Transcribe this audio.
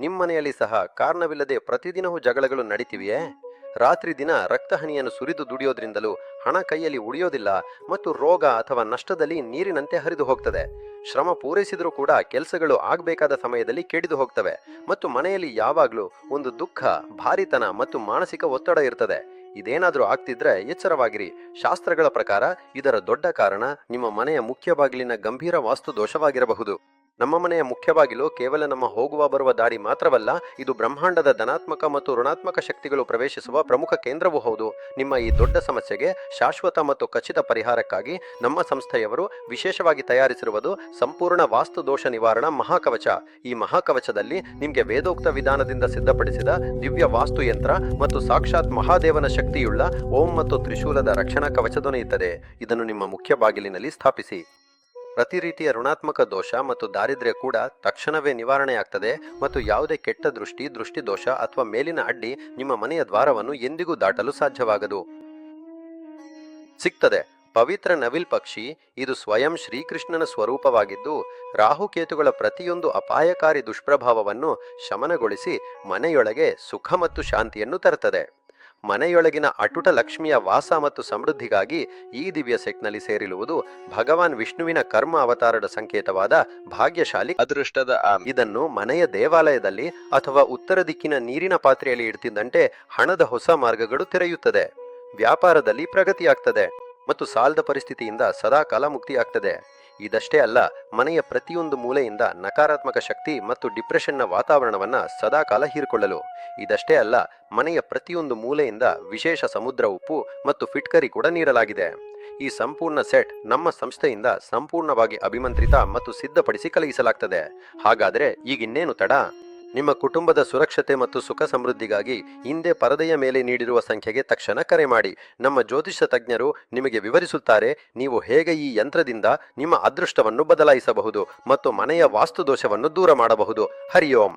ನಿಮ್ಮನೆಯಲ್ಲಿ ಸಹ ಕಾರಣವಿಲ್ಲದೆ ಪ್ರತಿದಿನವೂ ಜಗಳಗಳು ನಡೀತಿವೆಯೇ? ರಾತ್ರಿ ದಿನ ರಕ್ತಹನಿಯನ್ನು ಸುರಿದು ದುಡಿಯೋದ್ರಿಂದಲೂ ಹಣ ಕೈಯಲ್ಲಿ ಉಳಿಯೋದಿಲ್ಲ ಮತ್ತು ರೋಗ ಅಥವಾ ನಷ್ಟದಲ್ಲಿ ನೀರಿನಂತೆ ಹರಿದು ಹೋಗ್ತದೆ. ಶ್ರಮ ಪೂರೈಸಿದರೂ ಕೂಡ ಕೆಲಸಗಳು ಆಗಬೇಕಾದ ಸಮಯದಲ್ಲಿ ಕೆಡಿದು ಹೋಗ್ತವೆ ಮತ್ತು ಮನೆಯಲ್ಲಿ ಯಾವಾಗಲೂ ಒಂದು ದುಃಖ, ಭಾರಿತನ ಮತ್ತು ಮಾನಸಿಕ ಒತ್ತಡ ಇರ್ತದೆ. ಇದೇನಾದರೂ ಆಗ್ತಿದ್ರೆ ಎಚ್ಚರವಾಗಿರಿ. ಶಾಸ್ತ್ರಗಳ ಪ್ರಕಾರ ಇದರ ದೊಡ್ಡ ಕಾರಣ ನಿಮ್ಮ ಮನೆಯ ಮುಖ್ಯ ಬಾಗಿಲಿನ ಗಂಭೀರ ವಾಸ್ತು ದೋಷವಾಗಿರಬಹುದು. ನಮ್ಮ ಮನೆಯ ಮುಖ್ಯ ಬಾಗಿಲು ಕೇವಲ ನಮ್ಮ ಹೋಗುವ ಬರುವ ದಾರಿ ಮಾತ್ರವಲ್ಲ, ಇದು ಬ್ರಹ್ಮಾಂಡದ ಧನಾತ್ಮಕ ಮತ್ತು ಋಣಾತ್ಮಕ ಶಕ್ತಿಗಳು ಪ್ರವೇಶಿಸುವ ಪ್ರಮುಖ ಕೇಂದ್ರವೂ ಹೌದು. ನಿಮ್ಮ ಈ ದೊಡ್ಡ ಸಮಸ್ಯೆಗೆ ಶಾಶ್ವತ ಮತ್ತು ಖಚಿತ ಪರಿಹಾರಕ್ಕಾಗಿ ನಮ್ಮ ಸಂಸ್ಥೆಯವರು ವಿಶೇಷವಾಗಿ ತಯಾರಿಸಿರುವುದು ಸಂಪೂರ್ಣ ವಾಸ್ತು ದೋಷ ನಿವಾರಣಾ ಮಹಾಕವಚ. ಈ ಮಹಾಕವಚದಲ್ಲಿ ನಿಮಗೆ ವೇದೋಕ್ತ ವಿಧಾನದಿಂದ ಸಿದ್ಧಪಡಿಸಿದ ದಿವ್ಯ ವಾಸ್ತು ಯಂತ್ರ ಮತ್ತು ಸಾಕ್ಷಾತ್ ಮಹಾದೇವನ ಶಕ್ತಿಯುಳ್ಳ ಓಂ ಮತ್ತು ತ್ರಿಶೂಲದ ರಕ್ಷಣಾ ಕವಚ ದೊರೆಯುತ್ತದೆ. ಇದನ್ನು ನಿಮ್ಮ ಮುಖ್ಯ ಬಾಗಿಲಿನಲ್ಲಿ ಸ್ಥಾಪಿಸಿ. ಪ್ರತಿ ರೀತಿಯ ಋಣಾತ್ಮಕ ದೋಷ ಮತ್ತು ದಾರಿದ್ರ್ಯ ಕೂಡ ತಕ್ಷಣವೇ ನಿವಾರಣೆಯಾಗ್ತದೆ ಮತ್ತು ಯಾವುದೇ ಕೆಟ್ಟ ದೃಷ್ಟಿ, ದೃಷ್ಟಿದೋಷ ಅಥವಾ ಮೇಲಿನ ಅಡ್ಡಿ ನಿಮ್ಮ ಮನೆಯ ದ್ವಾರವನ್ನು ಎಂದಿಗೂ ದಾಟಲು ಸಾಧ್ಯವಾಗದು. ಸಿಗ್ತದೆ ಪವಿತ್ರ ನವಿಲ್ ಪಕ್ಷಿ. ಇದು ಸ್ವಯಂ ಶ್ರೀಕೃಷ್ಣನ ಸ್ವರೂಪವಾಗಿದ್ದು ರಾಹುಕೇತುಗಳ ಪ್ರತಿಯೊಂದು ಅಪಾಯಕಾರಿ ದುಷ್ಪ್ರಭಾವವನ್ನು ಶಮನಗೊಳಿಸಿ ಮನೆಯೊಳಗೆ ಸುಖ ಮತ್ತು ಶಾಂತಿಯನ್ನು ತರುತ್ತದೆ. ಮನೆಯೊಳಗಿನ ಅಟುಟ ಲಕ್ಷ್ಮಿಯ ವಾಸ ಮತ್ತು ಸಮೃದ್ಧಿಗಾಗಿ ಈ ದಿವ್ಯ ಸೆಟ್ನಲ್ಲಿ ಸೇರಿರುವುದು ಭಗವಾನ್ ವಿಷ್ಣುವಿನ ಕರ್ಮ ಅವತಾರದ ಸಂಕೇತವಾದ ಭಾಗ್ಯಶಾಲಿ ಅದೃಷ್ಟದ ಇದನ್ನು ಮನೆಯ ದೇವಾಲಯದಲ್ಲಿ ಅಥವಾ ಉತ್ತರ ದಿಕ್ಕಿನ ನೀರಿನ ಪಾತ್ರೆಯಲ್ಲಿ ಇಡ್ತಿದ್ದಂತೆ ಹಣದ ಹೊಸ ಮಾರ್ಗಗಳು ತೆರೆಯುತ್ತದೆ, ವ್ಯಾಪಾರದಲ್ಲಿ ಪ್ರಗತಿಯಾಗ್ತದೆ ಮತ್ತು ಸಾಲದ ಪರಿಸ್ಥಿತಿಯಿಂದ ಸದಾಕಾಲ ಮುಕ್ತಿಯಾಗ್ತದೆ. ಇದಷ್ಟೇ ಅಲ್ಲ, ಮನೆಯ ಪ್ರತಿಯೊಂದು ಮೂಲೆಯಿಂದ ನಕಾರಾತ್ಮಕ ಶಕ್ತಿ ಮತ್ತು ಡಿಪ್ರೆಷನ್ನ ವಾತಾವರಣವನ್ನ ಸದಾಕಾಲ ಹೀರಿಕೊಳ್ಳಲು. ಇದಷ್ಟೇ ಅಲ್ಲ, ಮನೆಯ ಪ್ರತಿಯೊಂದು ಮೂಲೆಯಿಂದ ವಿಶೇಷ ಸಮುದ್ರ ಉಪ್ಪು ಮತ್ತು ಫಿಟ್ಕರಿ ಕೂಡ ನೀಡಲಾಗಿದೆ. ಈ ಸಂಪೂರ್ಣ ಸೆಟ್ ನಮ್ಮ ಸಂಸ್ಥೆಯಿಂದ ಸಂಪೂರ್ಣವಾಗಿ ಅಭಿಮಂತ್ರಿತ ಮತ್ತು ಸಿದ್ಧಪಡಿಸಿ ಕಳುಹಿಸಲಾಗ್ತದೆ. ಹಾಗಾದ್ರೆ ಈಗಿನ್ನೇನು ತಡ? ನಿಮ್ಮ ಕುಟುಂಬದ ಸುರಕ್ಷತೆ ಮತ್ತು ಸುಖ ಸಮೃದ್ಧಿಗಾಗಿ ಹಿಂದೆ ಪರದೆಯ ಮೇಲೆ ನೀಡಿರುವ ಸಂಖ್ಯೆಗೆ ತಕ್ಷಣ ಕರೆ ಮಾಡಿ. ನಮ್ಮ ಜ್ಯೋತಿಷ ತಜ್ಞರು ನಿಮಗೆ ವಿವರಿಸುತ್ತಾರೆ ನೀವು ಹೇಗೆ ಈ ಯಂತ್ರದಿಂದ ನಿಮ್ಮ ಅದೃಷ್ಟವನ್ನು ಬದಲಾಯಿಸಬಹುದು ಮತ್ತು ಮನೆಯ ವಾಸ್ತುದೋಷವನ್ನು ದೂರ ಮಾಡಬಹುದು. ಹರಿ ಓಂ.